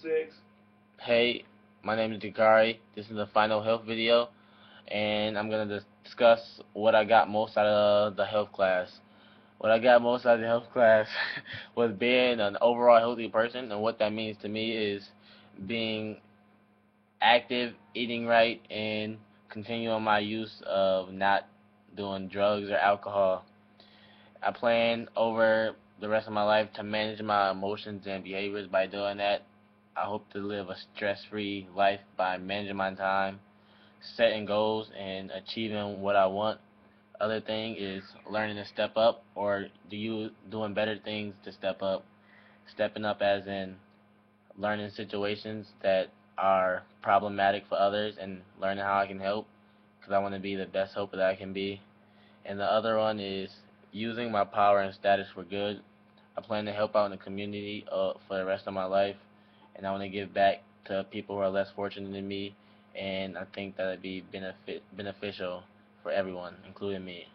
6. Hey, my name is Jakari. This is the final health video, and I'm going to discuss what I got most out of the health class. What I got most out of the health class was being an overall healthy person, and what that means to me is being active, eating right, and continuing my use of not doing drugs or alcohol. I plan over the rest of my life to manage my emotions and behaviors by doing that. I hope to live a stress-free life by managing my time, setting goals, and achieving what I want. Other thing is learning to step up, or doing better things to step up. Stepping up as in learning situations that are problematic for others and learning how I can help, because I want to be the best helper that I can be. And the other one is using my power and status for good. I plan to help out in the community for the rest of my life, and I want to give back to people who are less fortunate than me, and I think that would be beneficial for everyone, including me.